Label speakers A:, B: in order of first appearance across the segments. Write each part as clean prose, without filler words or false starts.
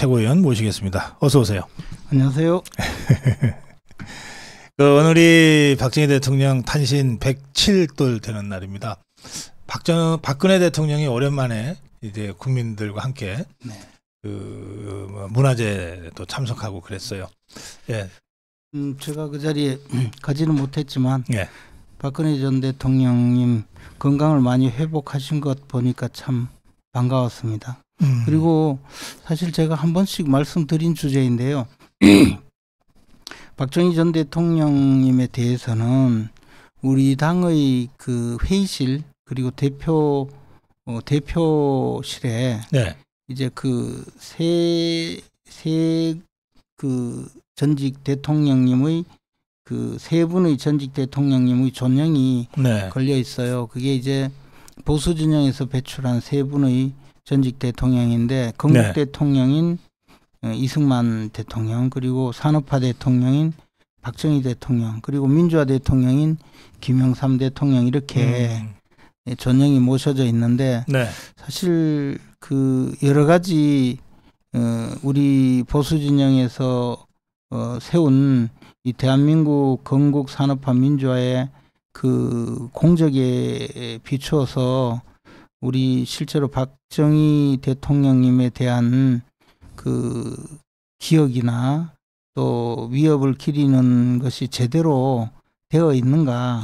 A: 최고위원 모시겠습니다. 어서 오세요.
B: 안녕하세요.
A: 오늘이 박정희 대통령 탄신 107돌 되는 날입니다. 박근혜 대통령이 오랜만에 이제 국민들과 함께 문화제도 참석하고 그랬어요. 예.
B: 제가 그 자리에 가지는 못했지만
A: 예.
B: 박근혜 전 대통령님 건강을 많이 회복하신 것 보니까 참 반가웠습니다. 그리고 사실 제가 한 번씩 말씀드린 주제인데요. 박정희 전 대통령님에 대해서는 우리 당의 그 회의실 그리고 대표실에
A: 네.
B: 이제 그 전직 대통령님의 그 세 분의 전직 대통령님의 존영이 걸려 있어요. 그게 이제 보수 진영에서 배출한 세 분의 전직 대통령인데 건국 대통령인 이승만 대통령, 그리고 산업화 대통령인 박정희 대통령, 그리고 민주화 대통령인 김영삼 대통령, 이렇게 존영이 모셔져 있는데 사실 그 여러 가지 우리 보수 진영에서 세운 이 대한민국 건국 산업화 민주화의 그 공적에 비추어서 우리 실제로 박정희 대통령님에 대한 그 기억이나 또 위협을 기리는 것이 제대로 되어 있는가,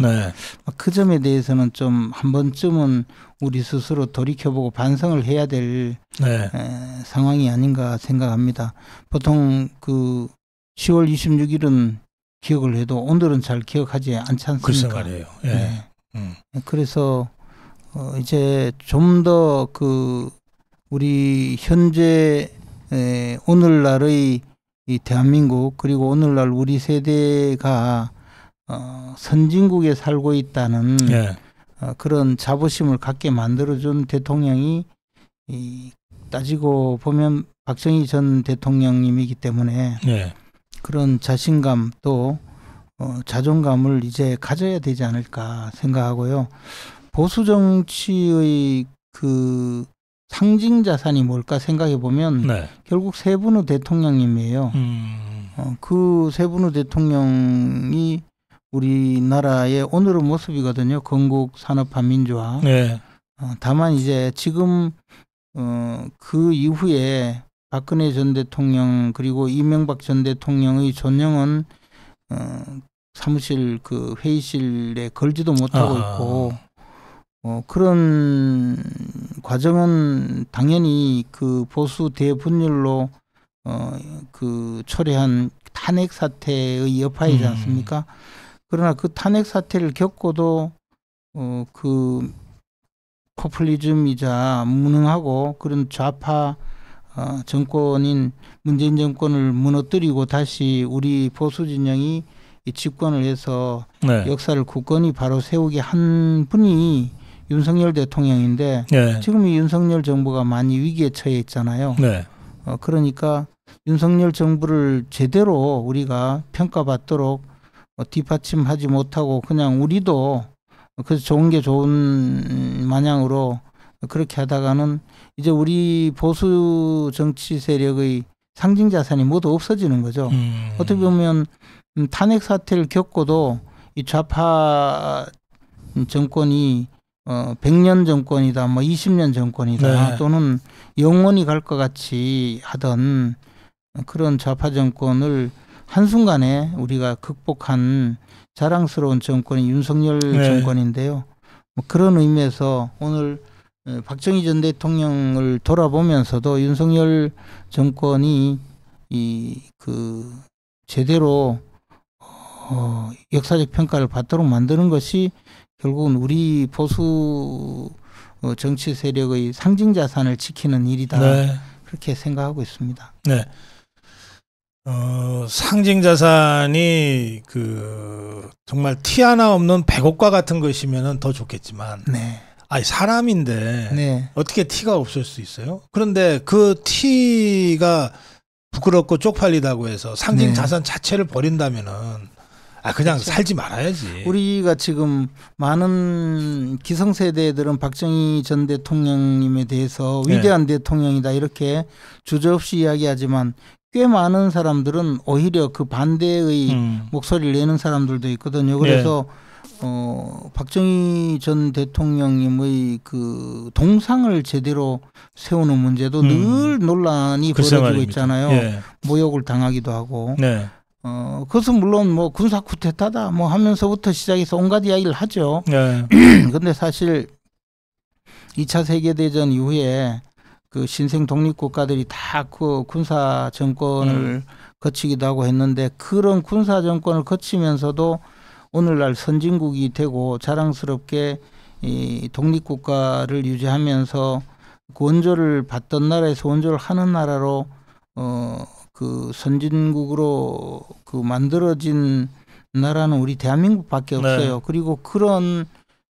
B: 그 점에 대해서는 좀 한 번쯤은 우리 스스로 돌이켜보고 반성을 해야 될 상황이 아닌가 생각합니다. 보통 그 10월 26일은 기억을 해도 오늘은 잘 기억하지 않지 않습니까?
A: 글쎄 말이에요. 예.
B: 그래서 이제 좀 더 그 우리 현재 오늘날의 이 대한민국, 그리고 오늘날 우리 세대가 선진국에 살고 있다는 그런 자부심을 갖게 만들어준 대통령이 따지고 보면 박정희 전 대통령님이기 때문에 그런 자신감 또 자존감을 이제 가져야 되지 않을까 생각하고요. 보수 정치의 그 상징 자산이 뭘까 생각해 보면 결국 세 분의 대통령님이에요. 그 세 분의 대통령이 우리나라의 오늘의 모습이거든요. 건국 산업화 민주화. 다만 이제 지금 그 이후에 박근혜 전 대통령 그리고 이명박 전 대통령의 존영은 사무실 그 회의실에 걸지도 못하고 있고, 그런 과정은 당연히 그 보수 대분열로 그 초래한 탄핵 사태의 여파이지 않습니까? 그러나 그 탄핵 사태를 겪고도 그 포퓰리즘이자 무능하고 그런 좌파 정권인 문재인 정권을 무너뜨리고 다시 우리 보수 진영이 집권을 해서 역사를 굳건히 바로 세우게 한 분이 윤석열 대통령인데 지금 이 윤석열 정부가 많이 위기에 처해 있잖아요. 그러니까 윤석열 정부를 제대로 우리가 평가받도록 뒷받침하지 못하고 그냥 우리도 그래서 좋은 게 좋은 마냥으로 그렇게 하다가는 이제 우리 보수 정치 세력의 상징 자산이 모두 없어지는 거죠. 어떻게 보면 탄핵 사태를 겪고도 이 좌파 정권이 100년 정권이다, 뭐 20년 정권이다, 또는 영원히 갈 것 같이 하던 그런 좌파 정권을 한순간에 우리가 극복한 자랑스러운 정권이 윤석열 정권인데요. 뭐 그런 의미에서 오늘 박정희 전 대통령을 돌아보면서도 윤석열 정권이 그 제대로 역사적 평가를 받도록 만드는 것이 결국은 우리 보수 정치 세력의 상징 자산을 지키는 일이다. 그렇게 생각하고 있습니다.
A: 상징 자산이 그 정말 티 하나 없는 백옥과 같은 것이면 더 좋겠지만, 아니 사람인데 어떻게 티가 없을 수 있어요? 그런데 그 티가 부끄럽고 쪽팔리다고 해서 상징 자산 자체를 버린다면은 그냥 그렇죠? 살지 말아야지.
B: 우리가 지금 많은 기성세대들은 박정희 전 대통령님에 대해서 위대한 대통령이다 이렇게 주저없이 이야기하지만 꽤 많은 사람들은 오히려 그 반대의 목소리를 내는 사람들도 있거든요. 그래서 박정희 전 대통령님의 그 동상을 제대로 세우는 문제도 늘 논란이 벌어지고 있잖아요. 모욕을 당하기도 하고. 그것은 물론 뭐 군사 쿠데타다 뭐 하면서부터 시작해서 온갖 이야기를 하죠. 근데 사실 2차 세계대전 이후에 그 신생 독립국가들이 다 그 군사 정권을 거치기도 하고 했는데 그런 군사 정권을 거치면서도 오늘날 선진국이 되고 자랑스럽게 이 독립국가를 유지하면서 그 원조를 받던 나라에서 원조를 하는 나라로 그 선진국으로 그 만들어진 나라는 우리 대한민국밖에 없어요. 그리고 그런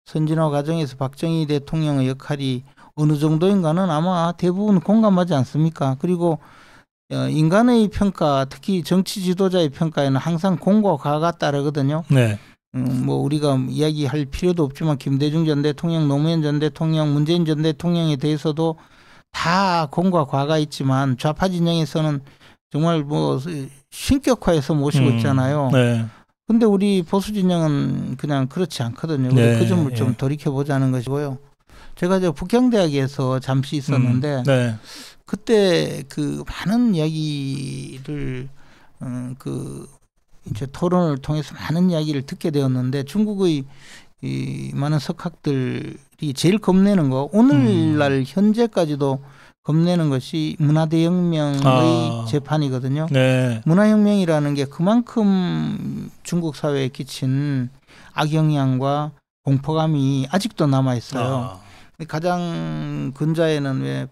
B: 선진화 과정에서 박정희 대통령의 역할이 어느 정도인가는 아마 대부분 공감하지 않습니까? 그리고 인간의 평가, 특히 정치 지도자의 평가에는 항상 공과 과가 따르거든요. 뭐 우리가 이야기할 필요도 없지만 김대중 전 대통령, 노무현 전 대통령, 문재인 전 대통령에 대해서도 다 공과 과가 있지만 좌파 진영에서는 정말 뭐 신격화해서 모시고 있잖아요. 근데 우리 보수 진영은 그냥 그렇지 않거든요. 그 점을 좀 돌이켜보자는 것이고요. 제가 저 북경대학에서 잠시 있었는데 그때 그 많은 이야기를 그 이제 토론을 통해서 많은 이야기를 듣게 되었는데 중국의 이 많은 석학들이 제일 겁내는 거 오늘날 현재까지도 겁내는 것이 문화대혁명의 재판이거든요. 문화혁명이라는 게 그만큼 중국 사회에 끼친 악영향과 공포감이 아직도 남아있어요. 가장 근자에는 왜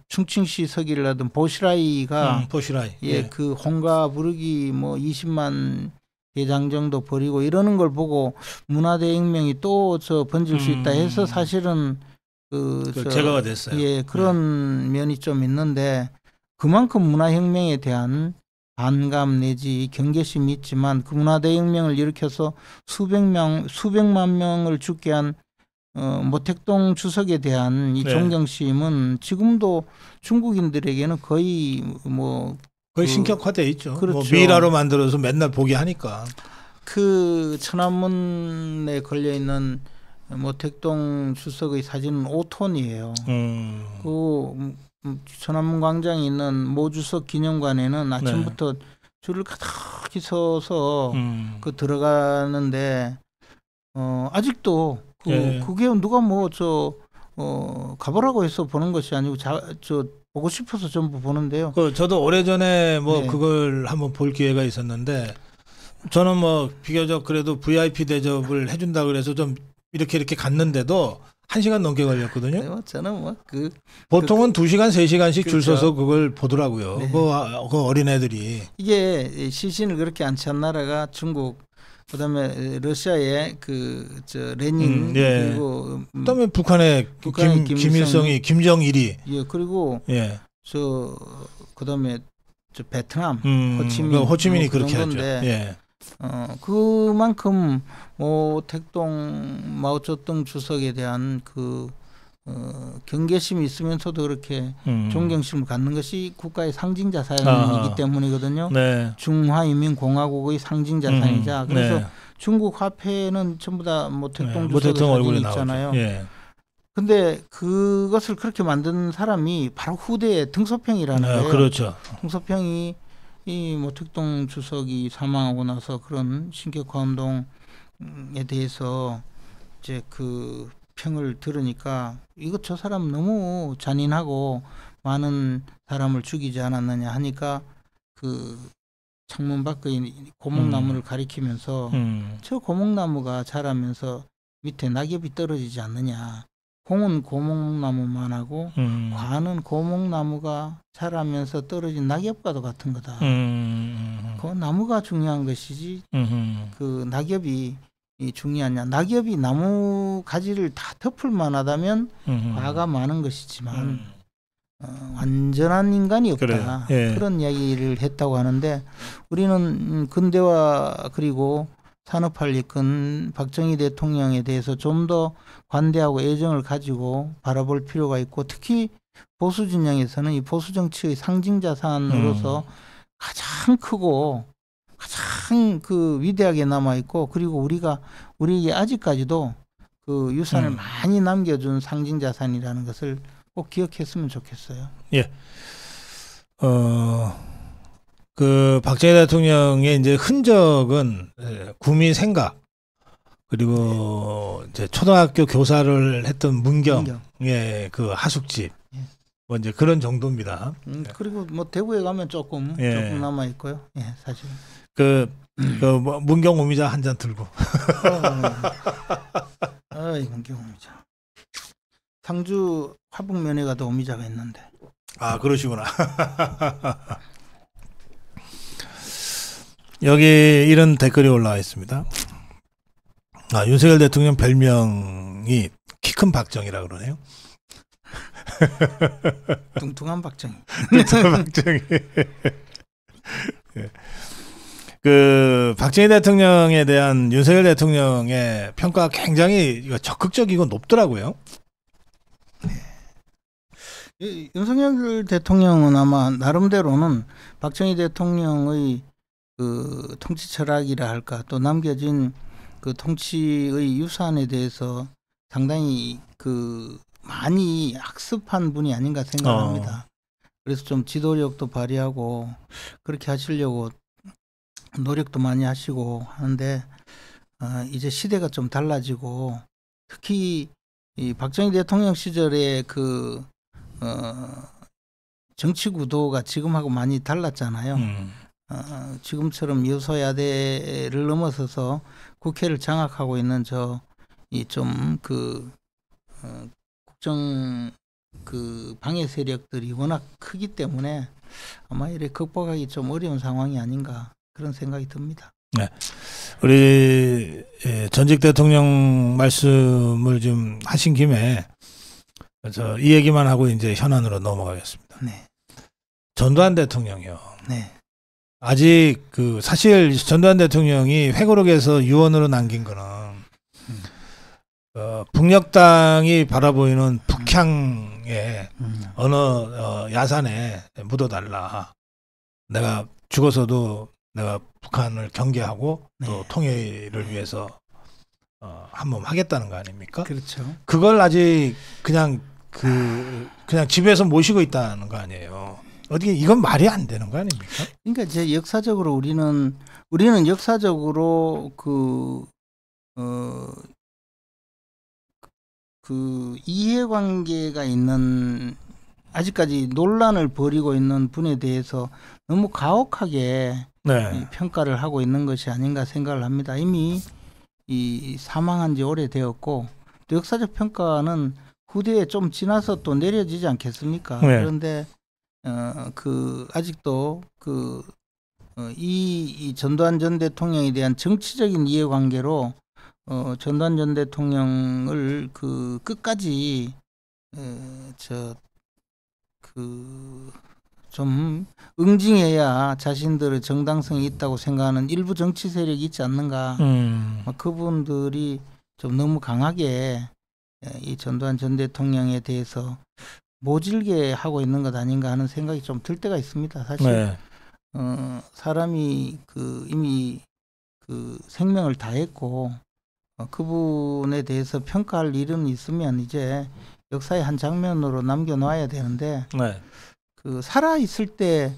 B: 충칭시 서기를 하던 보시라이가 그 홍가 부르기 뭐 20만 대장 정도 버리고 이러는 걸 보고 문화대혁명이 또 저 번질 수 있다 해서 사실은
A: 제거가 됐어요.
B: 그런 면이 좀 있는데 그만큼 문화혁명에 대한 반감 내지 경계심이 있지만 그 문화대혁명을 일으켜서 수백만 명을 죽게 한 모택동 주석에 대한 이 존경심은 지금도 중국인들에게는 거의
A: 거의 신격화돼 있죠.
B: 그렇죠.
A: 뭐 미라로 만들어서 맨날 보게 하니까.
B: 그 천안문에 걸려 있는 모택동 주석의 사진은 5톤이에요. 그 천안문 광장에 있는 모 주석 기념관에는 아침부터 줄을 가득히 서서 그 들어가는데 아직도 그게 누가 가보라고 해서 보는 것이 아니고 보고 싶어서 전부 보는데요.
A: 저도 오래전에 그걸 한번 볼 기회가 있었는데 저는 비교적 그래도 VIP 대접을 해준다 그래서 좀 이렇게 갔는데도 1시간 넘게 걸렸거든요.
B: 저는
A: 보통은 2시간, 3시간씩 줄 서서 그걸 보더라고요. 그 어린애들이.
B: 이게 시신을 그렇게 안치한 나라가 중국, 그다음에 러시아의 레닌, 그리고
A: 그다음에 북한의 김일성이, 김정일이,
B: 그리고 그다음에 베트남
A: 호치민이 그렇게 하죠.
B: 그만큼 모택동 마오쩌둥 주석에 대한 경계심이 있으면서도 그렇게 존경심을 갖는 것이 국가의 상징 자산이기 때문이거든요. 중화인민공화국의 상징 자산이자 그래서 중국 화폐는 전부 다 모택동 주석의 사진이 있잖아요. 근데 그것을 그렇게 만든 사람이 바로 후대의 등소평이라는 거예요.
A: 그렇죠.
B: 등소평이 이 모택동 주석이 사망하고 나서 그런 신격화 운동에 대해서 이제 그 평을 들으니까 저 사람 너무 잔인하고 많은 사람을 죽이지 않았느냐 하니까 그 창문 밖의 고목나무를 가리키면서 저 고목나무가 자라면서 밑에 낙엽이 떨어지지 않느냐. 공은 고목나무만 하고 과는 고목나무가 자라면서 떨어진 낙엽과도 같은 거다. 그 나무가 중요한 것이지 그 낙엽이 중요하냐. 낙엽이 나무 가지를 다 덮을 만하다면 과가 많은 것이지만 완전한 인간이 없다. 예. 그런 이야기를 했다고 하는데 우리는 근대화 그리고 산업화를 이끈 박정희 대통령에 대해서 좀 더 관대하고 애정을 가지고 바라볼 필요가 있고 특히 보수 진영에서는 이 보수 정치의 상징 자산으로서 가장 크고 가장 그 위대하게 남아 있고 그리고 우리에게 아직까지도 그 유산을 많이 남겨준 상징 자산이라는 것을 꼭 기억했으면 좋겠어요.
A: 예. 그 박정희 대통령의 이제 흔적은 구미 생각 그리고 이제 초등학교 교사를 했던 문경의 그 하숙집 뭐 이제 그런 정도입니다.
B: 그리고 뭐 대구에 가면 조금 남아 있고요. 예, 사실.
A: 뭐 문경 오미자 한 잔 들고.
B: 문경 오미자. 상주 화북면에 가도 오미자가 있는데.
A: 아 그러시구나. 여기 이런 댓글이 올라와 있습니다. 윤석열 대통령 별명이 키 큰 박정희라 그러네요.
B: 뚱뚱한 박정희.
A: 뚱뚱한 박정희. 그 박정희 대통령에 대한 윤석열 대통령의 평가가 굉장히 적극적이고 높더라고요.
B: 윤석열 대통령은 아마 나름대로는 박정희 대통령의 그 통치 철학이라 할까 또 남겨진 그 통치의 유산에 대해서 상당히 그 많이 학습한 분이 아닌가 생각합니다. 그래서 좀 지도력도 발휘하고 그렇게 하시려고 노력도 많이 하시고 하는데 이제 시대가 좀 달라지고 특히 이 박정희 대통령 시절에 그 정치 구도가 지금하고 많이 달랐잖아요. 지금처럼 여소야대를 넘어서서 국회를 장악하고 있는 국정 그 방해 세력들이 워낙 크기 때문에 아마 이래 극복하기 좀 어려운 상황이 아닌가 그런 생각이 듭니다.
A: 네, 우리 전직 대통령 말씀을 좀 하신 김에 이 얘기만 하고 이제 현안으로 넘어가겠습니다.
B: 네.
A: 전두환 대통령이요.
B: 네.
A: 아직 그 사실 전두환 대통령이 회고록에서 유언으로 남긴 거는 북녘땅이 바라보이는 북향의 어느 야산에 묻어달라. 내가 죽어서도 내가 북한을 경계하고 또 통일을 위해서 한 몸 하겠다는 거 아닙니까?
B: 그렇죠.
A: 그걸 아직 그냥 집에서 모시고 있다는 거 아니에요. 어떻게 이건 말이 안 되는 거 아닙니까?
B: 그러니까 이제 역사적으로 우리는 역사적으로 그 이해관계가 있는 아직까지 논란을 벌이고 있는 분에 대해서 너무 가혹하게 평가를 하고 있는 것이 아닌가 생각을 합니다. 이미 사망한 지 오래되었고 또 역사적 평가는 후대에 좀 지나서 또 내려지지 않겠습니까? 그런데 아직도 이 전두환 전 대통령에 대한 정치적인 이해관계로 전두환 전 대통령을 끝까지 좀 응징해야 자신들의 정당성이 있다고 생각하는 일부 정치 세력이 있지 않는가. 그분들이 좀 너무 강하게 이 전두환 전 대통령에 대해서 모질게 하고 있는 것 아닌가 하는 생각이 좀 들 때가 있습니다. 사실 사람이 이미 생명을 다했고 그분에 대해서 평가할 일은 있으면 이제 역사의 한 장면으로 남겨놔야 되는데 살아 있을 때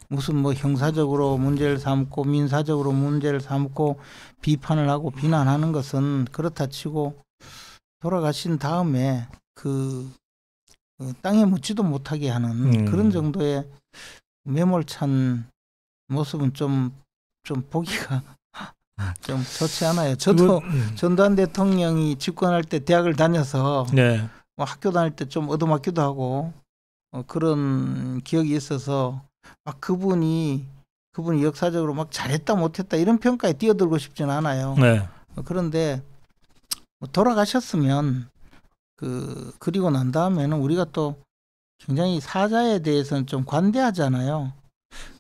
B: 무슨 뭐 형사적으로 문제를 삼고 민사적으로 문제를 삼고 비판을 하고 비난하는 것은 그렇다 치고 돌아가신 다음에 땅에 묻지도 못하게 하는 그런 정도의 매몰찬 모습은 좀 보기가 좀 좋지 않아요. 저도 전두환 대통령이 집권할 때 대학을 다녀서 뭐 학교 다닐 때 좀 얻어맞기도 하고 그런 기억이 있어서 막 그분이 역사적으로 막 잘했다 못했다 이런 평가에 뛰어들고 싶지는 않아요. 그런데 돌아가셨으면 그리고 난 다음에는 우리가 또 굉장히 사자에 대해서는 좀 관대하잖아요.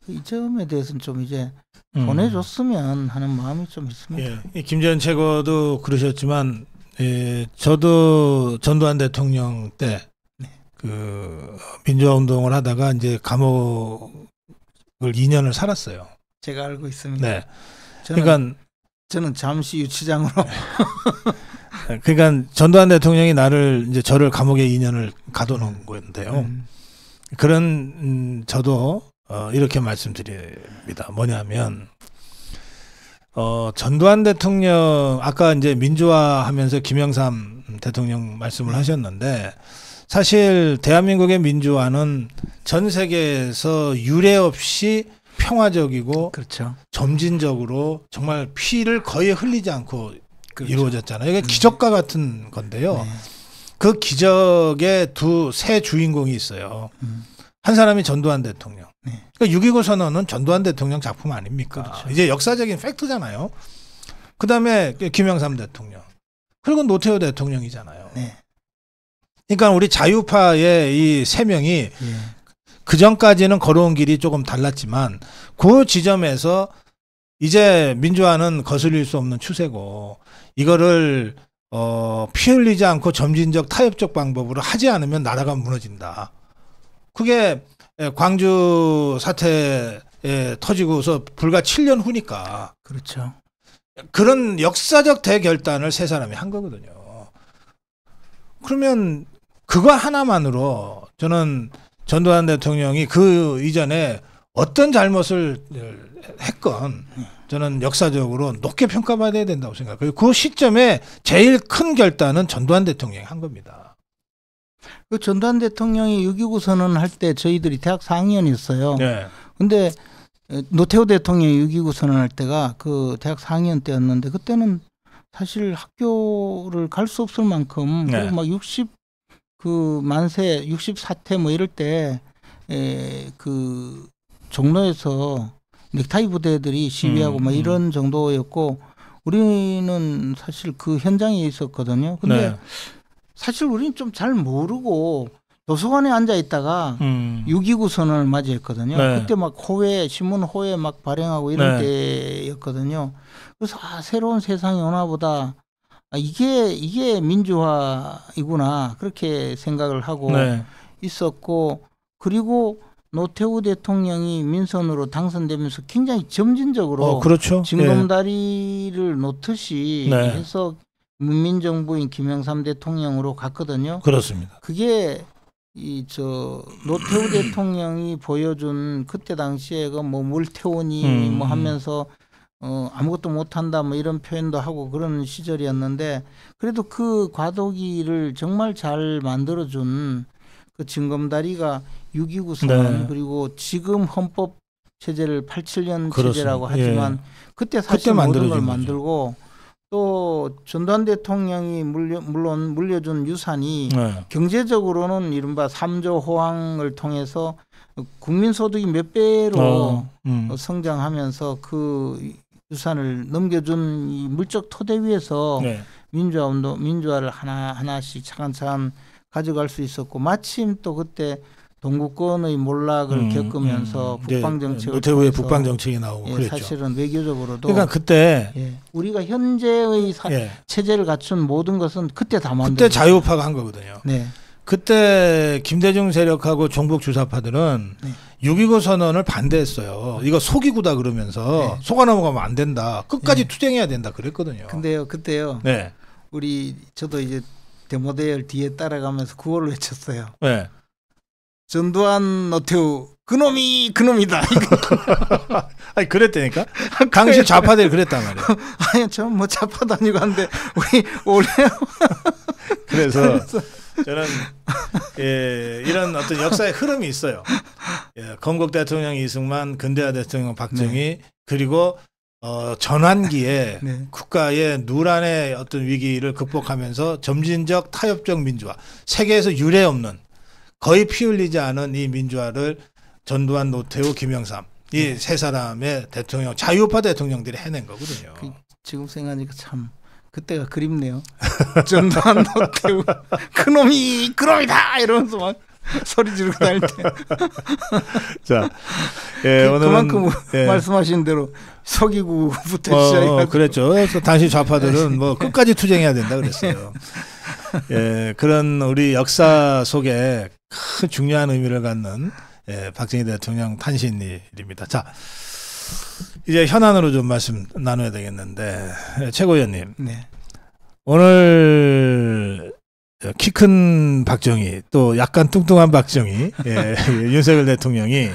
B: 이 점에 대해서는 좀 이제 보내줬으면 하는 마음이 좀 있습니다.
A: 예, 김재현 최고도 그러셨지만, 예, 저도 전두환 대통령 때 그 민주화 운동을 하다가 이제 감옥을 2년을 살았어요.
B: 제가 알고 있습니다.
A: 네. 그러니까
B: 저는 잠시 유치장으로.
A: 그러니까 전두환 대통령이 이제 저를 감옥에 2년을 가둬놓은 건데요. 그런 저도 이렇게 말씀드립니다. 뭐냐면 전두환 대통령 아까 이제 민주화하면서 김영삼 대통령 말씀을 하셨는데 사실 대한민국의 민주화는 전 세계에서 유례 없이 평화적이고
B: 그렇죠.
A: 점진적으로 정말 피를 거의 흘리지 않고 그렇죠. 이루어졌잖아요. 이게 기적과 같은 건데요. 네. 그 기적의 세 주인공이 있어요. 한 사람이 전두환 대통령. 네. 그러니까 6.29 선언은 전두환 대통령 작품 아닙니까? 그렇죠. 이제 역사적인 팩트잖아요. 그다음에 김영삼 대통령. 그리고 노태우 대통령이잖아요. 네. 그러니까 우리 자유파의 이 세 명이 그 전까지는 걸어온 길이 조금 달랐지만 그 지점에서 이제 민주화는 거슬릴 수 없는 추세고 이거를 피 흘리지 않고 점진적 타협적 방법으로 하지 않으면 나라가 무너진다. 그게 광주 사태에 터지고서 불과 7년 후니까.
B: 그렇죠.
A: 그런 역사적 대결단을 세 사람이 한 거거든요. 그러면 그거 하나만으로 저는 전두환 대통령이 그 이전에 어떤 잘못을 했건 저는 역사적으로 높게 평가받아야 된다고 생각해요. 그 시점에 제일 큰 결단은 전두환 대통령이 한 겁니다.
B: 그 전두환 대통령이 6.29 선언을 할 때 저희들이 대학 4학년이었어요. 네. 근데 노태우 대통령이 6.29 선언할 때가 그 대학 4학년 때였는데 그때는 사실 학교를 갈 수 없을 만큼 네. 그리고 막 64태 뭐 이럴 때 그 종로에서 넥타이 부대들이 시위하고 막 이런 정도였고 우리는 사실 그 현장에 있었거든요. 근데 네. 사실 우리는 좀 잘 모르고 도서관에 앉아 있다가 6.29 선언을 맞이했거든요. 네. 그때 막 신문 호에 막 발행하고 이런 네. 때였거든요. 그래서 새로운 세상이 오나 보다. 이게 민주화이구나 그렇게 생각을 하고 네. 있었고 그리고 노태우 대통령이 민선으로 당선되면서 굉장히 점진적으로
A: 그렇죠.
B: 징검다리를 놓듯이 네. 해서 문민정부인 김영삼 대통령으로 갔거든요.
A: 그렇습니다.
B: 그게 노태우 대통령이 보여준 그때 당시에 뭐 물 태우니 뭐 하면서 아무것도 못한다 뭐 이런 표현도 하고 그런 시절이었는데 그래도 그 과도기를 정말 잘 만들어준 그 징검다리가 6.29 선언 네. 그리고 지금 헌법 체제를 87년 그렇습니다. 체제라고 하지만 예. 그때 사실 모든 걸 만들고 또 전두환 대통령이 물론 물려준 유산이 네. 경제적으로는 이른바 3조 호황을 통해서 국민소득이 몇 배로 성장하면서 그 유산을 넘겨준 이 물적 토대 위에서 네. 민주화를 하나씩 차근차근 가져갈 수 있었고 마침 또 그때 동구권의 몰락을 겪으면서 북방정책을
A: 노태우의 북방정책이 나오고
B: 예,
A: 그랬죠.
B: 사실은 외교적으로도
A: 그러니까 그때
B: 우리가 현재의 체제를 갖춘 모든 것은 그때 다 만들었어요.
A: 그때 자유파가 한 거거든요. 네. 그때 김대중 세력하고 종북 주사파들은 6.29 선언을 반대했어요. 이거 속이구다 그러면서 속아 넘어가면 안 된다. 끝까지 투쟁해야 된다 그랬거든요.
B: 근데요 그때요. 네. 저도 이제 대모대열 뒤에 따라가면서 구호를 외쳤어요. 네. 전두환 노태우 그놈이다.
A: 아니 그랬다니까. 당시 좌파들이 그랬단 말이에요.
B: 아니 전 뭐 좌파도 아니고 한데 우리 원래
A: 그래서 저는 이런 어떤 역사의 흐름이 있어요. 건국 대통령 이승만, 근대화 대통령 박정희 네. 그리고 전환기에 네. 국가의 누란의 어떤 위기를 극복하면서 점진적 타협적 민주화, 세계에서 유례 없는 거의 피 흘리지 않은 이 민주화를 전두환, 노태우, 김영삼 이 세 사람의 대통령, 자유파 대통령들이 해낸 거거든요.
B: 지금 생각하니까 참 그때가 그립네요. 전두환, 노태우 그놈이다 이러면서 막 소리 지르고 다닐 때.
A: 자, 예, 오늘은
B: 그만큼 말씀하신 대로 속이고부터 시작해가지고.
A: 그랬죠. 그래서 당시 좌파들은 뭐 끝까지 투쟁해야 된다 그랬어요. 예, 그런 우리 역사 속에 큰 중요한 의미를 갖는 박정희 대통령 탄신일입니다. 자, 이제 현안으로 좀 말씀 나눠야 되겠는데, 최고위원님.
B: 네.
A: 오늘 키 큰 박정희, 또 약간 뚱뚱한 박정희, 윤석열 대통령이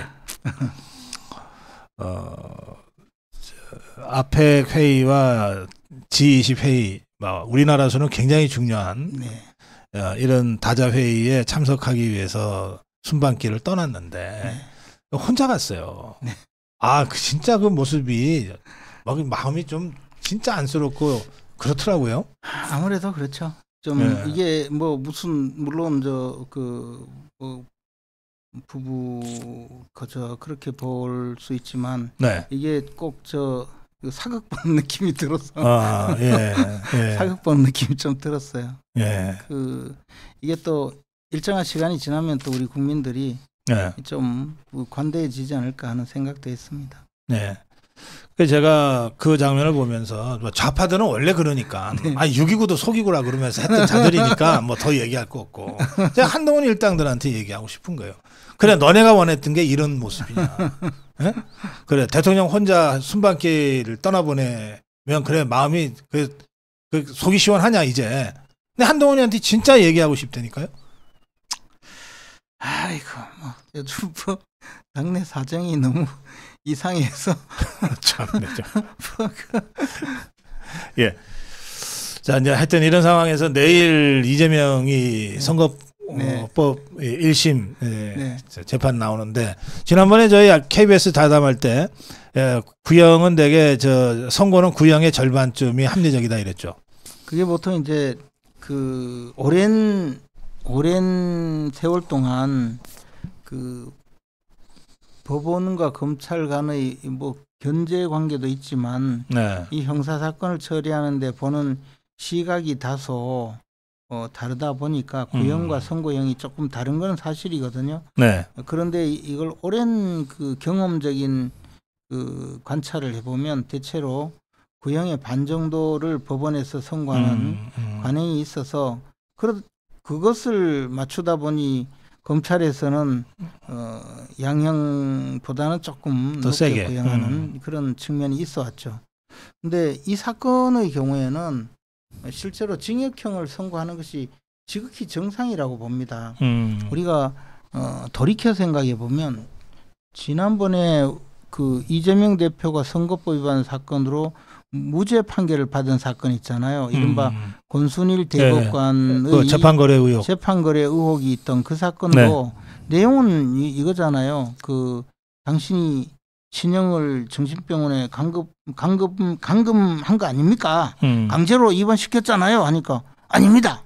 A: 아펙 회의와 G20 회의, 우리나라에서는 굉장히 중요한 이런 다자 회의에 참석하기 위해서 순방길을 떠났는데 혼자 갔어요.
B: 네.
A: 진짜 그 모습이 마음이 좀 진짜 안쓰럽고 그렇더라고요.
B: 아무래도 그렇죠. 좀 이게 뭐 무슨 물론 부부 그렇게 볼 수 있지만 이게 꼭 사극 보는 느낌이 들어서 사극 보는 느낌이 좀 들었어요. 이게 또 일정한 시간이 지나면 또 우리 국민들이 좀 관대해지지 않을까 하는 생각도 했습니다.
A: 네. 제가 그 장면을 보면서 좌파들은 원래 그러니까 6.29도 속이고라 그러면서 했던 자들이니까 뭐 더 얘기할 거 없고 제가 한동훈 일당들한테 얘기하고 싶은 거예요. 그래, 너네가 원했던 게 이런 모습이냐. 네? 그래, 대통령 혼자 순방길을 떠나보내면 그래 마음이 그 속이 시원하냐 이제. 근데 한동훈이한테 진짜 얘기하고 싶다니까요.
B: 아이고 뭐 요즘 당내 사정이 너무 이상해서
A: 참네죠. 예. 자, 이제 하여튼 이런 상황에서 내일 이재명이 선거법 1심 재판 나오는데, 지난번에 저희 KBS 다담할 때 구형은 되게 선고는 구형의 절반쯤이 합리적이다 이랬죠.
B: 그게 보통 이제 그 오랜 세월 동안 그 법원과 검찰 간의 뭐 견제 관계도 있지만 이 형사 사건을 처리하는데 보는 시각이 다소 다르다 보니까 구형과 선고형이 조금 다른 건 사실이거든요. 그런데 이걸 오랜 그 경험적인 그 관찰을 해보면 대체로 구형의 반 정도를 법원에서 선고하는 관행이 있어서 그것을 맞추다 보니 검찰에서는 양형보다는 조금
A: 더
B: 높게
A: 세게
B: 구형하는 그런 측면이 있어 왔죠. 근데 이 사건의 경우에는 실제로 징역형을 선고하는 것이 지극히 정상이라고 봅니다. 우리가 돌이켜 생각해 보면 지난번에 그 이재명 대표가 선거법 위반 사건으로 무죄 판결을 받은 사건 있잖아요. 이른바 권순일 대법관의
A: 재판거래
B: 의혹이 있던 그 사건도 내용은 이거잖아요. 그 당신이 신형을 정신병원에 감금한 거 아닙니까? 강제로 입원시켰잖아요. 하니까 아닙니다.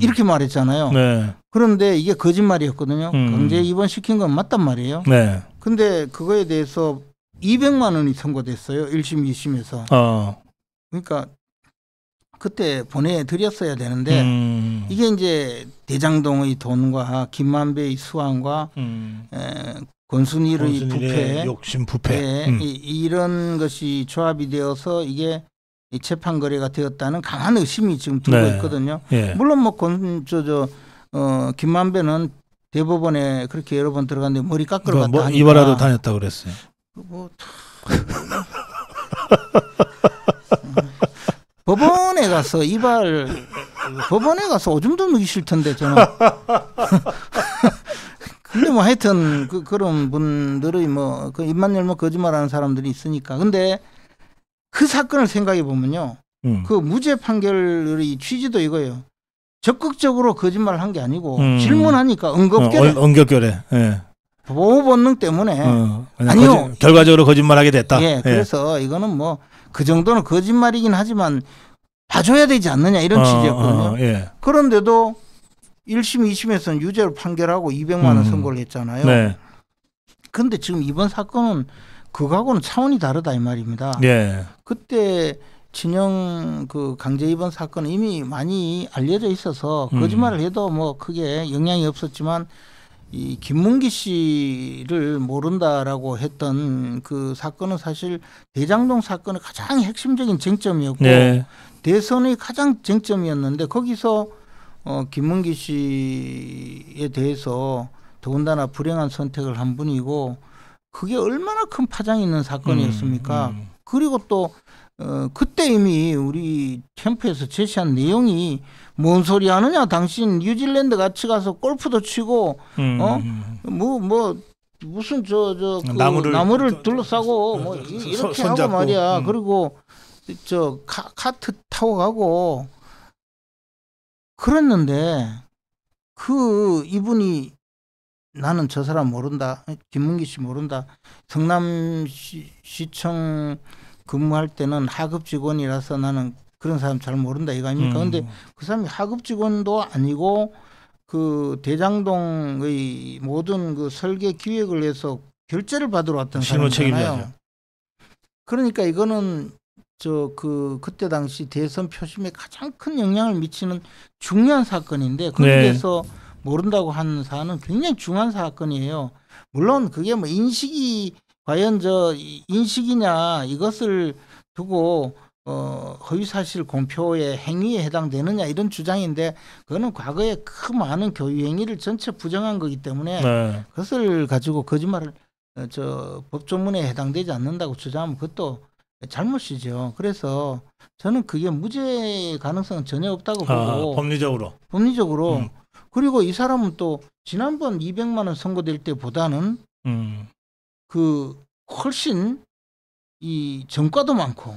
B: 이렇게 말했잖아요. 그런데 이게 거짓말이었거든요. 강제 입원시킨 건 맞단 말이에요. 근데 그거에 대해서 200만 원이 선고됐어요. 1심, 2심에서. 그러니까 그때 보내드렸어야 되는데 이게 이제 대장동의 돈과 김만배의 수완과 권순일의 부패,
A: 욕심 부패,
B: 이런 것이 조합이 되어서 이게 재판 거래가 되었다는 강한 의심이 지금 들고 있거든요. 물론 뭐 김만배는 대법원에 그렇게 여러 번 들어갔는데 머리 깎으러 갔다 하니까
A: 이발하러 다녔다고 그랬어요.
B: 법원에 가서 법원에 가서 오줌도 누기 싫던데 저는. 근데 뭐 하여튼 그런 분들의 뭐 그 입만 열면 거짓말하는 사람들이 있으니까. 근데 그 사건을 생각해 보면요, 그 무죄 판결의 취지도 이거예요. 적극적으로 거짓말을 한 게 아니고 질문하니까
A: 응급결에
B: 보호 본능 때문에
A: 아니요 결과적으로 거짓말하게 됐다.
B: 그래서 이거는 뭐 그 정도는 거짓말이긴 하지만 봐줘야 되지 않느냐 이런 취지였거든요. 그런데도 1심, 2심에서는 유죄로 판결하고 200만 원 선고를 했잖아요. 그런데 지금 이번 사건은 그거하고는 차원이 다르다 이 말입니다. 그때 진영 그 강제 입원 사건은 이미 많이 알려져 있어서 거짓말을 해도 뭐 크게 영향이 없었지만 이 김문기 씨를 모른다라고 했던 그 사건은 사실 대장동 사건의 가장 핵심적인 쟁점이었고 네. 대선의 가장 쟁점이었는데 거기서 김문기 씨에 대해서 더군다나 불행한 선택을 한 분이고 그게 얼마나 큰 파장이 있는 사건이었습니까? 그리고 또 그때 이미 우리 캠프에서 제시한 내용이 뭔 소리 하느냐 당신 뉴질랜드 같이 가서 골프도 치고 무슨 그 나무를 둘러싸고 뭐 이렇게 하고 말이야. 그리고 저 카트 타고 가고 그랬는데 그 이분이 나는 저 사람 모른다. 김문기 씨 모른다. 성남시청 근무할 때는 하급 직원이라서 나는 그런 사람 잘 모른다 이거 아닙니까? 근데 그 사람이 하급 직원도 아니고 그 대장동의 모든 그 설계 기획을 해서 결제를 받으러 왔던 사람이잖아요. 그러니까 이거는 그때 당시 대선 표심에 가장 큰 영향을 미치는 중요한 사건인데 거기에서 네. 모른다고 하는 사안은 굉장히 중요한 사건이에요. 물론 그게 뭐 인식이 과연 인식이냐 이것을 두고 허위사실 공표의 행위에 해당되느냐 이런 주장인데 그거는 과거에 그 많은 교육 행위를 전체 부정한 거기 때문에 네. 그것을 가지고 거짓말을 법조문에 해당되지 않는다고 주장하면 그것도 잘못이죠. 그래서 저는 그게 무죄 가능성은 전혀 없다고 보고 법리적으로 그리고 이 사람은 또 지난번 200만 원 선고될 때보다는 그 훨씬 이 전과도 많고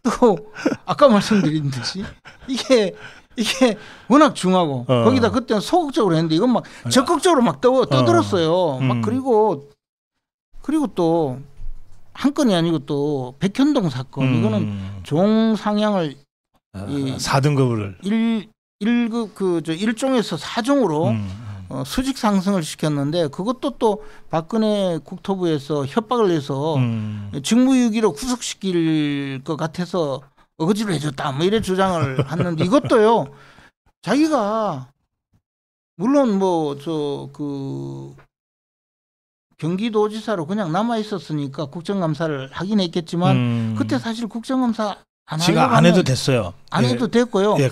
B: 또 아까 말씀드린 듯이 이게 워낙 중하고 거기다 그때는 소극적으로 했는데 이건 막 적극적으로 막 떠들었어요. 막 그리고 또 한 건이 아니고 또 백현동 사건 이거는 종상향을
A: 4등급을
B: 1급 1종에서 4종으로 수직 상승을 시켰는데 그것도 또 박근혜 국토부에서 협박을 해서 직무유기로 구속시킬 것 같아서 어거지로 해줬다 뭐 이래 주장을 했는데 이것도요 자기가 물론 경기도지사로 그냥 남아 있었으니까 국정감사를 하긴 했겠지만 그때 사실 국정감사
A: 지가 안 해도 됐어요.
B: 안 해도 됐고요.
A: 예,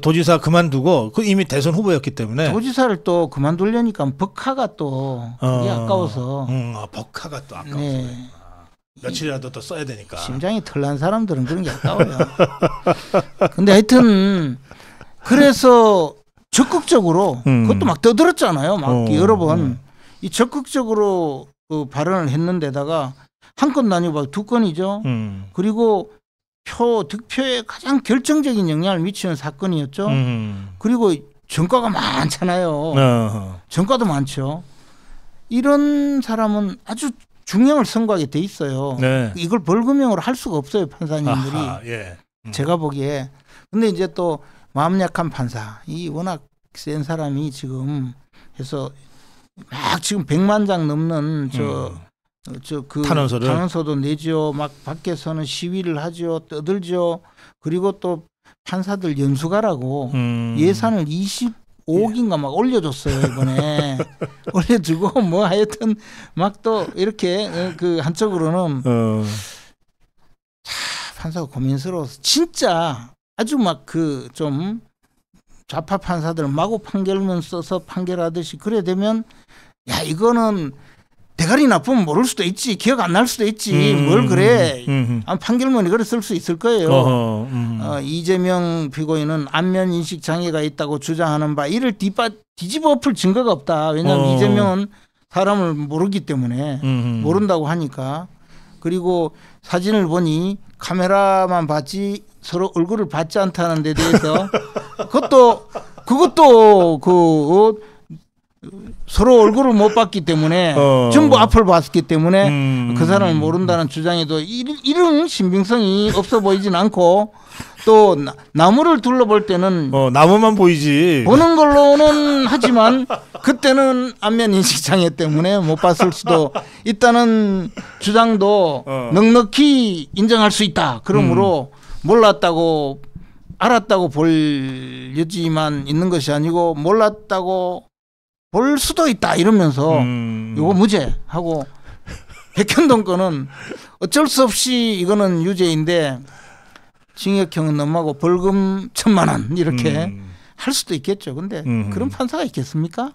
A: 도지사 그만두고 이미 대선 후보였기 때문에
B: 도지사를 또 그만두려니까 벅하가 또 그게 아까워서.
A: 벅하가 또 아까워서. 네. 며칠이라도 또 써야 되니까.
B: 심장이 털난 사람들은 그런 게 아까워요. 근데 하여튼 그래서 적극적으로 그것도 막 떠들었잖아요. 막 여러 번. 이 적극적으로 그 발언을 했는데다가 한 건도 아니고 2건이죠. 그리고 득표에 가장 결정적인 영향을 미치는 사건이었죠. 그리고 전과가 많잖아요. 전과도 많죠. 이런 사람은 아주 중형을 선고하게 돼 있어요. 네. 이걸 벌금형으로 할 수가 없어요, 판사님들이.
A: 예.
B: 제가 보기에. 근데 이제 또 마음 약한 판사, 이 워낙 센 사람이 지금 해서 막 지금 100만 장 넘는 탄원서도 내죠. 막 밖에서는 시위를 하죠. 떠들죠. 그리고 또 판사들 연수가라고 예산을 25억인가 막 올려줬어요 이번에. 올려주고 뭐 하여튼 막 또 이렇게 그 한쪽으로는 판사가 고민스러워서 진짜 아주 막 좀 좌파 판사들은 마구 판결문 써서 판결하듯이 그래 되면 야 이거는 대가리 나쁘면 모를 수도 있지 기억 안 날 수도 있지 뭘 그래 판결문이 그래 쓸 수 있을 거예요. 이재명 피고인은 안면 인식 장애가 있다고 주장하는 바 이를 뒤집어 엎을 증거가 없다. 왜냐하면 이재명은 사람을 모르기 때문에 모른다고 하니까. 그리고 사진을 보니 카메라만 봤지 서로 얼굴을 받지 않다는 데 대해서 그것도 서로 얼굴을 못 봤기 때문에 전부 앞을 봤기 때문에 그 사람을 모른다는 주장에도 이런 신빙성이 없어 보이진 않고 또 나무를 둘러볼 때는
A: 나무만 보이지
B: 보는 걸로는 하지만 그때는 안면 인식 장애 때문에 못 봤을 수도 있다는 주장도 넉넉히 인정할 수 있다. 그러므로 몰랐다고 알았다고 볼 여지만 있는 것이 아니고 몰랐다고 볼 수도 있다 이러면서 이거 무죄 하고 백현동 거는 어쩔 수 없이 이거는 유죄인데 징역형은 넘어가고 벌금 1,000만 원 이렇게 할 수도 있겠죠. 근데 그런 판사가 있겠습니까?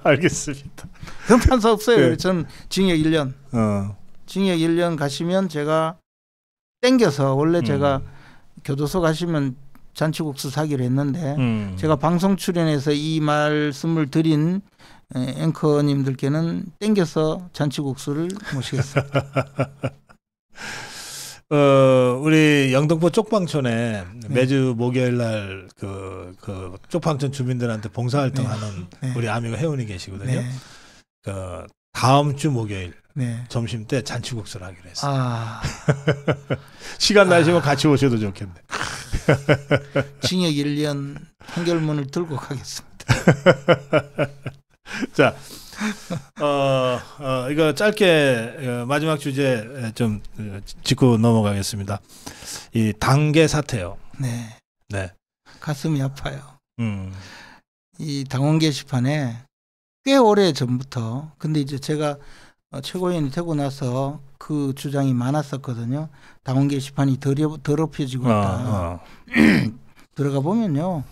A: 알겠습니다.
B: 그런 판사 없어요. 네. 전 징역 1년. 징역 1년 가시면 제가 땡겨서 원래 제가 교도소 가시면 잔치국수 사기로 했는데 제가 방송 출연해서 이 말씀을 드린 앵커님들께는 땡겨서 잔치국수를 모시겠습니다.
A: 우리 영등포 쪽방촌에 네. 매주 목요일 날 그 쪽방촌 주민들한테 봉사활동하는 네. 우리 아미가 회원이 계시거든요. 네. 그 다음 주 목요일 네. 점심 때 잔치국수를 하기로 했어요. 시간 나시면 같이 오셔도 좋겠네.
B: 징역 1년 판결문을 들고 가겠습니다.
A: 자, 이거 짧게 마지막 주제 좀 짚고 넘어가겠습니다. 이 당계 사태요.
B: 네.
A: 네.
B: 가슴이 아파요. 이 당원 게시판에 꽤 오래 전부터, 근데 이제 제가 최고위원이 되고 나서 그 주장이 많았었거든요. 당원 게시판이 더럽혀지고 있다. 들어가 보면요.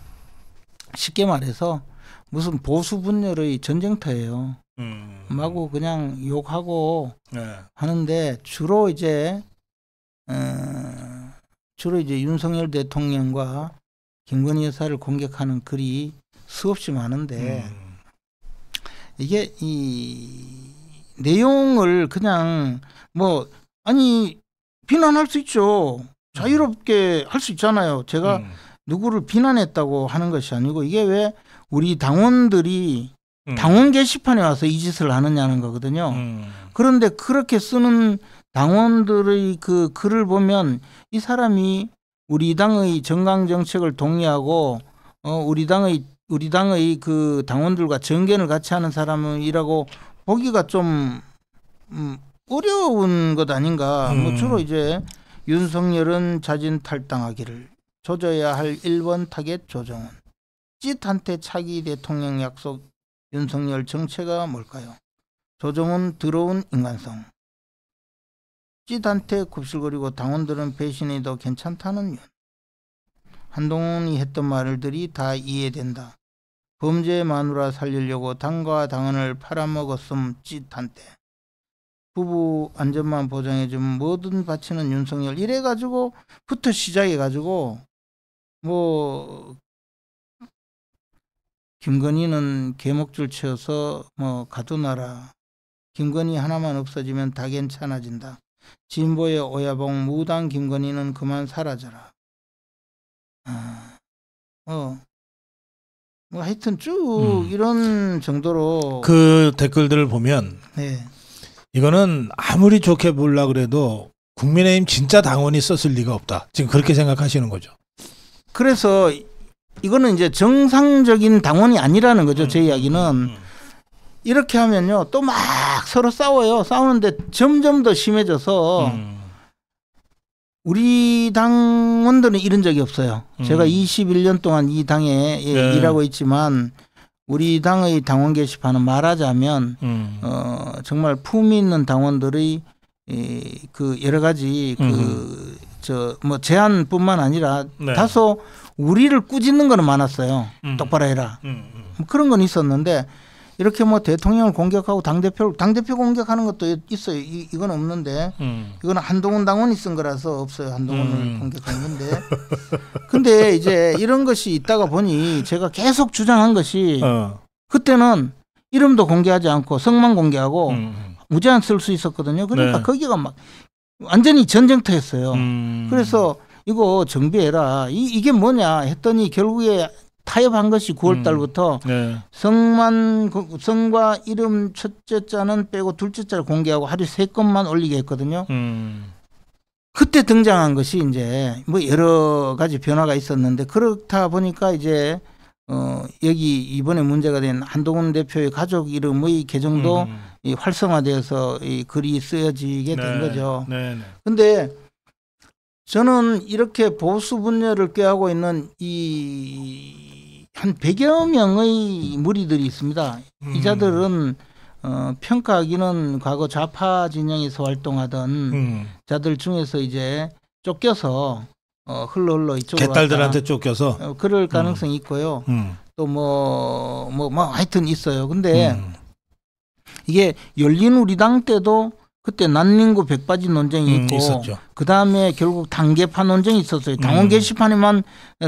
B: 쉽게 말해서 무슨 보수 분열의 전쟁터예요. 마구 그냥 욕하고 네. 하는데 주로 이제 윤석열 대통령과 김건희 여사를 공격하는 글이 수없이 많은데 이게 이 내용을 그냥 뭐 아니 비난할 수 있죠. 자유롭게 할 수 있잖아요. 제가 누구를 비난했다고 하는 것이 아니고 이게 왜 우리 당원들이 당원 게시판에 와서 이 짓을 하느냐는 거거든요. 그런데 그렇게 쓰는 당원들의 그 글을 보면 이 사람이 우리 당의 정강 정책을 동의하고 우리 당의 그 당원들과 정견을 같이 하는 사람이라고 보기가 좀 어려운 것 아닌가. 뭐 주로 이제 윤석열은 자진 탈당하기를 조져야 할 1번 타겟 조정은 찢한테 차기 대통령 약속 윤석열 정체가 뭘까요? 조정은 더러운 인간성. 찢한테 굽실거리고 당원들은 배신이 더 괜찮다는 윤. 한동훈이 했던 말들이 다 이해된다. 범죄 마누라 살리려고 당과 당원을 팔아먹었음 찢한테. 부부 안전만 보장해주면 뭐든 바치는 윤석열. 이래가지고부터 시작해가지고 뭐 김건희는 개목줄 채워서 뭐 가두나라. 김건희 하나만 없어지면 다 괜찮아진다. 진보의 오야봉 무당 김건희는 그만 사라져라. 뭐 하여튼 쭉 이런 정도로
A: 그 댓글들을 보면
B: 네.
A: 이거는 아무리 좋게 보려고 그래도 국민의힘 진짜 당원이 썼을 리가 없다. 지금 그렇게 생각하시는 거죠.
B: 그래서 이거는 이제 정상적인 당원이 아니라는 거죠. 제 이야기는. 이렇게 하면요. 또 막 서로 싸워요. 싸우는데 점점 더 심해져서 우리 당원들은 이런 적이 없어요. 제가 21년 동안 이 당에 네. 일하고 있지만 우리 당의 당원 게시판은 말하자면 정말 품위 있는 당원들의 그 여러 가지 뭐 제안뿐만 아니라 네. 다소 우리를 꾸짖는 거는 많았어요. 똑바로 해라. 뭐 그런 건 있었는데 이렇게 뭐 대통령을 공격하고 당대표 공격하는 것도 있어요. 이건 없는데 이거는 한동훈 당원이 쓴 거라서 없어요. 한동훈을 공격한 건데. 근데 이제 이런 것이 있다가 보니 제가 계속 주장한 것이 그때는 이름도 공개하지 않고 성만 공개하고 무제한 쓸 수 있었거든요. 그러니까 네. 거기가 막 완전히 전쟁터였어요. 그래서 이거 정비해라. 이게 뭐냐 했더니 결국에 타협한 것이 9월 달부터 네. 성과 이름 첫째 자는 빼고 둘째 자를 공개하고 하루 3건만 올리게 했거든요. 그때 등장한 것이 이제 뭐 여러 가지 변화가 있었는데 그렇다 보니까 이제 여기 이번에 문제가 된 한동훈 대표의 가족 이름의 계정도 활성화되어서 이 글이 쓰여지게 된 거죠. 근데 저는 이렇게 보수 분열을 꾀하고 있는 한 100여 명의 무리들이 있습니다. 이 자들은 평가하기는 과거 좌파 진영에서 활동하던 자들 중에서 이제 쫓겨서 흘러 이쪽으로
A: 개딸들한테 쫓겨서
B: 그럴 가능성이 있고요. 또 하여튼 있어요. 근데 이게 열린 우리당 때도 그때 난닝구 백바지 논쟁이 있고 그 다음에 결국 당 개파 논쟁이 있었어요. 당원 게시판에만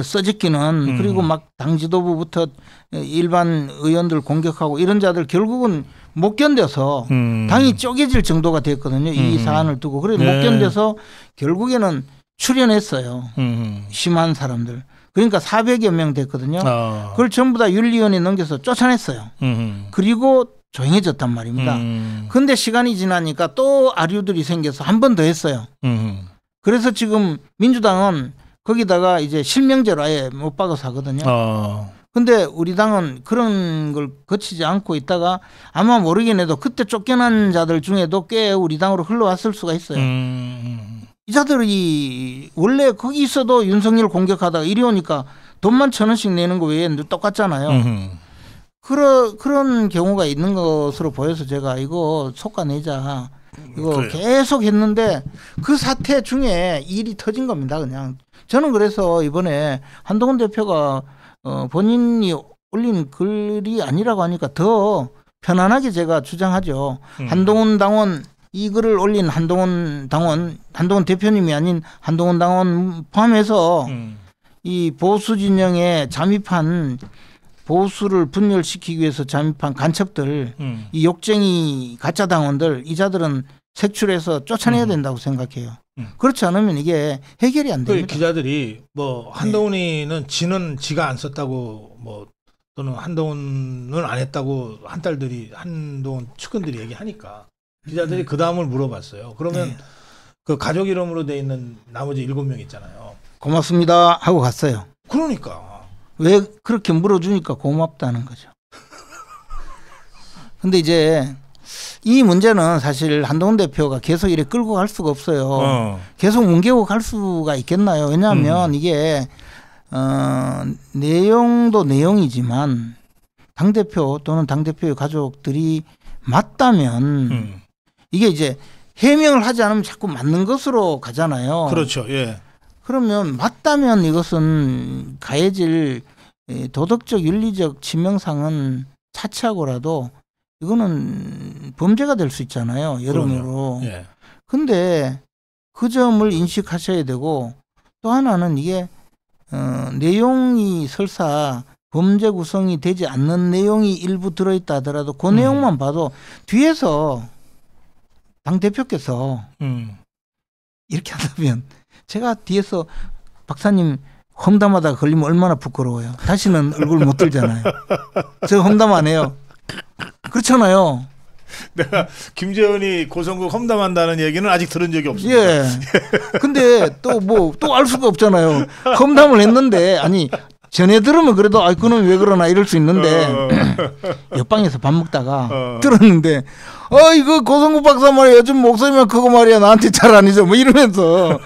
B: 써짓기는 그리고 막 당 지도부부터 일반 의원들 공격하고 이런 자들 결국은 못 견뎌서 당이 쪼개질 정도가 됐거든요. 이 사안을 두고. 그래서 못 견뎌서 결국에는 출연했어요. 심한 사람들. 그러니까 400여 명 됐거든요. 그걸 전부 다 윤리위원회에 넘겨서 쫓아냈어요. 그리고 조용해졌단 말입니다. 근데 시간이 지나니까 또 아류들이 생겨서 한 번 더 했어요. 그래서 지금 민주당은 거기다가 이제 실명제로 아예 못 박아서 하거든요. 근데 우리 당은 그런 걸 거치지 않고 있다가 아마 모르긴 해도 그때 쫓겨난 자들 중에도 꽤 우리 당으로 흘러왔을 수가 있어요. 이 자들이 원래 거기 있어도 윤석열 공격하다가 이리 오니까 돈만 1,000원씩 내는 거 외에는 똑같잖아요. 그런 경우가 있는 것으로 보여서 제가 이거 속아내자 이거 그래요. 계속 했는데 그 사태 중에 일이 터진 겁니다. 그냥 저는 그래서 이번에 한동훈 대표가 본인이 올린 글이 아니라고 하니까 더 편안하게 제가 주장하죠. 한동훈 당원 이 글을 올린 한동훈 대표님이 아닌 한동훈 당원 포함해서 이 보수 진영에 잠입한 보수를 분열시키기 위해서 잠입한 간첩들, 이 욕쟁이 가짜 당원들, 이 자들은 색출해서 쫓아내야 된다고 생각해요. 그렇지 않으면 이게 해결이 안 됩니다.
A: 기자들이 한동훈이는 지는 지가 안 썼다고 또는 한동훈은 안 했다고 한동훈 측근들이 얘기하니까 기자들이 그 다음을 물어봤어요. 그러면 그 가족 이름으로 돼 있는 나머지 7명 있잖아요.
B: 고맙습니다 하고 갔어요.
A: 그러니까.
B: 왜 그렇게 물어주니까 고맙다는 거죠. 근데 이제 이 문제는 사실 한동훈 대표가 계속 이렇게 끌고 갈 수가 없어요. 계속 뭉개고 갈 수가 있겠나요? 왜냐하면 이게 내용도 내용이지만 당대표 또는 당대표의 가족들이 맞다면 이게 이제 해명을 하지 않으면 자꾸 맞는 것으로 가잖아요.
A: 그렇죠. 예.
B: 그러면 맞다면 이것은 가해질 도덕적 윤리적 지명상은 차치하고라도 이거는 범죄가 될 수 있잖아요. 여러모로. 근데 그 점을 인식하셔야 되고 또 하나는 이게 내용이 설사 범죄 구성이 되지 않는 내용이 일부 들어있다 하더라도 그 내용만 봐도 뒤에서 당대표께서 이렇게 한다면 제가 뒤에서 박사님 험담하다가 걸리면 얼마나 부끄러워요. 다시는 얼굴 못 들잖아요. 저 험담 안 해요. 그렇잖아요.
A: 내가 김재현이 고성국 험담한다는 얘기는 아직 들은 적이 없습니다.
B: 예. 근데 또 알 수가 없잖아요. 험담을 했는데 아니 전에 들으면 그래도 그놈 왜 그러나 이럴 수 있는데 옆방에서 밥 먹다가 들었는데 이거 고성국 박사 말이야 요즘 목소리만 크고 말이야 나한테 잘 아니죠 뭐 이러면서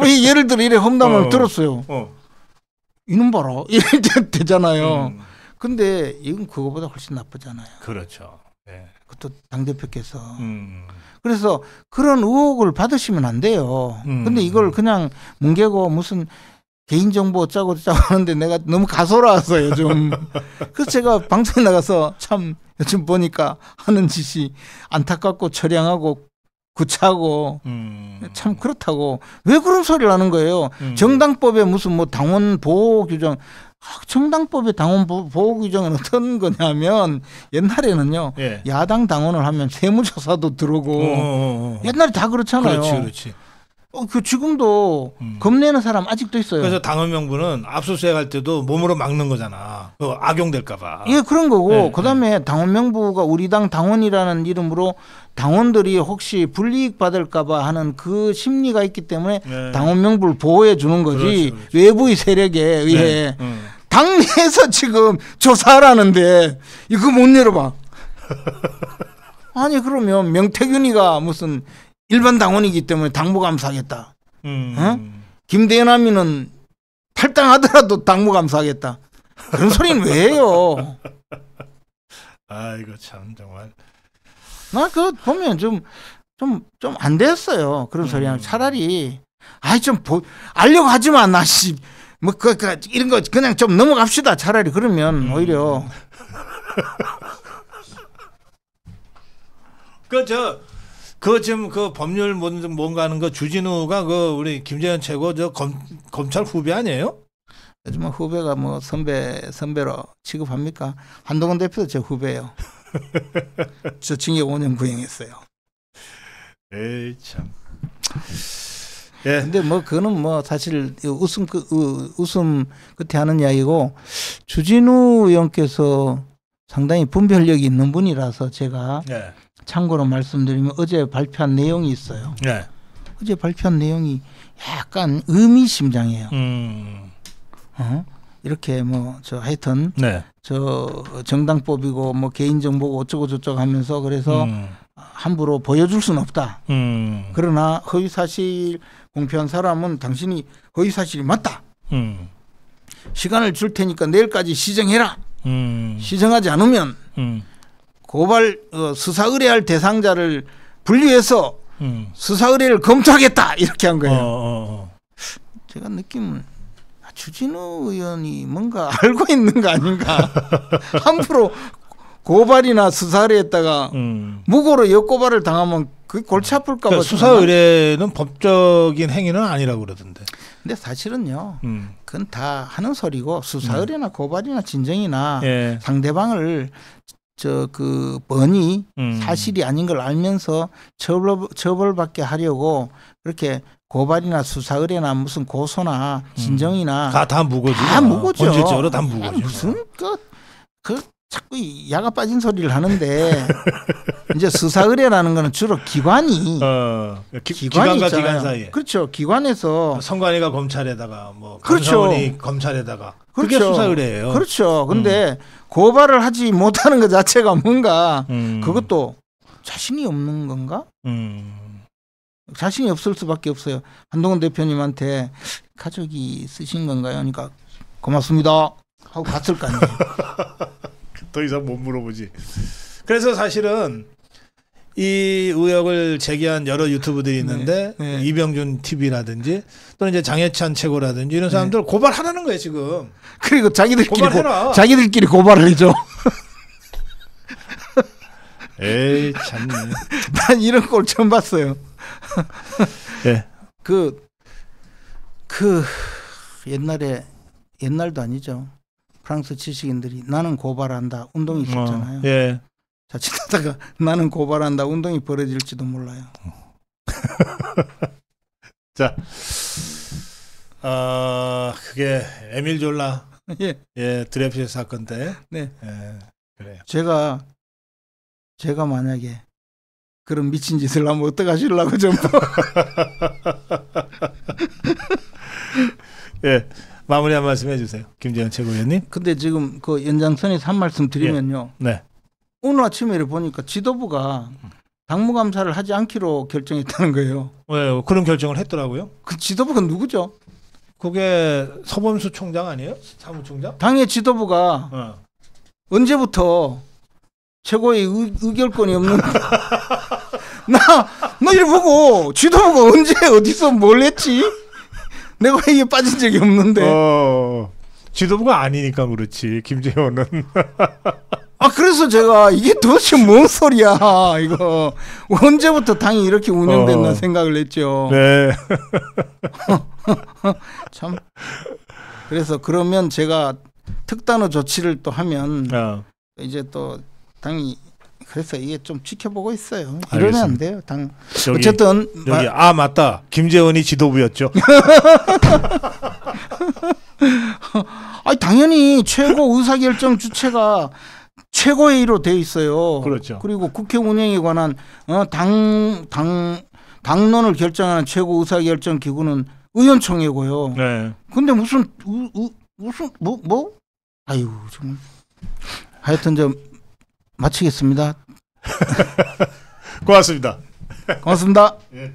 B: 예를 들어 이래 험담을 들었어요. 이놈 봐라 이럴 때 되잖아요. 근데 이건 그거보다 훨씬 나쁘잖아요.
A: 그렇죠. 네.
B: 그것도 당대표께서 그래서 그런 의혹을 받으시면 안 돼요. 근데 이걸 그냥 뭉개고 무슨 개인정보 어쩌고 하는데 내가 너무 가소로워서 요즘. 그래서 제가 방송에 나가서 참 요즘 보니까 하는 짓이 안타깝고 처량하고 구차하고 참 그렇다고 왜 그런 소리를 하는 거예요. 정당법에 무슨 당원 보호 규정 정당법의 당원 보호 규정은 어떤 거냐면 옛날에는요. 야당 당원을 하면 세무조사도 들어오고 옛날에 다 그렇잖아요.
A: 그렇지.
B: 지금도 겁내는 사람 아직도 있어요.
A: 그래서 당원 명부는 압수수색할 때도 몸으로 막는 거잖아. 악용될까봐.
B: 예, 그런 거고. 그다음에 당원 명부가 우리 당 당원이라는 이름으로 당원들이 혹시 불이익 받을까봐 하는 그 심리가 있기 때문에 당원 명부를 보호해 주는 거지. 그렇지. 외부의 세력에 의해 당내에서 지금 조사하라는데 이거 못 열어봐. 아니 그러면 명태균이가 무슨 일반 당원이기 때문에 당무감사하겠다. 김대현하면은 탈당하더라도 당무감사하겠다. 그런 소리는 왜 해요?
A: 아이고 참 정말.
B: 나 그거 보면 좀 안 됐어요. 그런 소리는 차라리 좀 알려고 하지 마. 나 씨. 뭐 이런 거 그냥 좀 넘어갑시다. 차라리 그러면 오히려.
A: 지금 그 법률 뭔가 하는 거 주진우가 우리 김재현 최고 검찰 후배 아니에요?
B: 요즘 후배가 뭐 선배로 취급합니까? 한동훈 대표도 제 후배예요. 저 징역 5년 구형했어요.
A: 에이 참.
B: 예. 근데 뭐 그거는 뭐 사실 웃음 끝에 하는 이야기고, 주진우 의원께서 상당히 분별력이 있는 분이라서 제가 예. 참고로 말씀드리면 어제 발표한 내용이 있어요. 예. 어제 발표한 내용이 약간 의미심장해요. 이렇게 하여튼 네. 정당법이고 뭐 개인정보고 어쩌고 저쩌고 하면서 그래서 함부로 보여줄 수는 없다. 그러나 허위사실 공표한 사람은 당신이 허위사실이 맞다. 시간을 줄 테니까 내일까지 시정해라. 시정하지 않으면 고발 수사 의뢰할 대상자를 분리해서 수사 의뢰를 검토하겠다. 이렇게 한 거예요. 제가 느낌은 주진우 의원이 뭔가 알고 있는 거 아닌가. 함부로 고발이나 수사 의뢰했다가 무고로 역고발을 당하면 그게 골치 아플까 봐.
A: 그러니까 수사 의뢰는 법적인 행위는 아니라고 그러던데.
B: 근데 사실은요. 그건 다 하는 소리고, 수사 의뢰나 고발이나 진정이나 예. 상대방을 뻔히 사실이 아닌 걸 알면서 처벌받게 하려고 그렇게 고발이나 수사 의뢰나 무슨 고소나 진정이나
A: 다 무고죠.
B: 다 무고죠.
A: 본질적으로 다 무고죠.
B: 무슨 자꾸 야가 빠진 소리를 하는데 이제 수사 의뢰라는 거는 주로 기관이
A: 기관과 기관 사이에.
B: 그렇죠. 기관에서
A: 선관위가 검찰에다가 감사원이 그렇죠. 검찰에다가 그게
B: 그렇죠.
A: 수사 의뢰예요.
B: 그렇죠. 근데 고발을 하지 못하는 것 자체가 뭔가 그것도 자신이 없는 건가? 자신이 없을 수밖에 없어요. 한동훈 대표님한테 가족이 쓰신 건가요? 그러니까 고맙습니다 하고 갔을 거 아니에요.
A: 더 이상 못 물어보지. 그래서 사실은 이 의혹을 제기한 여러 유튜브들이 있는데 네. 이병준 TV라든지 또는 이제 장혜찬 최고라든지 이런 사람들 네. 고발하라는 거예요 지금.
B: 그리고 자기들끼리 고발을 해줘.
A: 에이 참네.
B: 난 이런 걸 처음 봤어요.
A: 예.
B: 옛날도 아니죠. 프랑스 지식인들이 나는 고발한다 운동이 있었잖아요.
A: 예.
B: 자칫하다가 나는 고발한다 운동이 벌어질지도 몰라요.
A: 자, 그게 에밀 졸라 예 드레프트 사건 때.
B: 네.
A: 예, 그래요.
B: 제가 만약에 그런 미친 짓을 하면 어떡하시려고 좀.
A: 예. 마무리 한 말씀 해주세요. 김재현 최고위원님.
B: 근데 지금 그 연장선에서 한 말씀 드리면요.
A: 예. 네.
B: 오늘 아침에 보니까 지도부가 당무감사를 하지 않기로 결정했다는 거예요.
A: 네, 그런 결정을 했더라고요.
B: 그 지도부가 누구죠? 그게
A: 서범수 총장 아니에요? 사무총장?
B: 당의 지도부가 언제부터 최고의 의결권이 없는 나 이를 보고 지도부가 언제 어디서 뭘 했지? 내가 이게 빠진 적이 없는데.
A: 지도부가 아니니까 그렇지. 김재원은.
B: 그래서 제가 이게 도대체 뭔 소리야 이거. 언제부터 당이 이렇게 운영됐나 생각을 했죠.
A: 네.
B: 참. 그래서 그러면 제가 특단의 조치를 또 하면 이제 또 당이 그래서 이게 좀 지켜보고 있어요. 이러면 안 돼요. 어쨌든
A: 여기 맞다. 김재원이 지도부였죠.
B: 당연히 최고 의사결정 주체가 최고회의로 돼 있어요.
A: 그렇죠.
B: 그리고 국회 운영에 관한 당론을 결정하는 최고 의사결정 기구는 의원총회고요.
A: 네.
B: 근데 무슨 아유 정말. 하여튼 좀 마치겠습니다.
A: 고맙습니다.
B: 고맙습니다.
A: 예.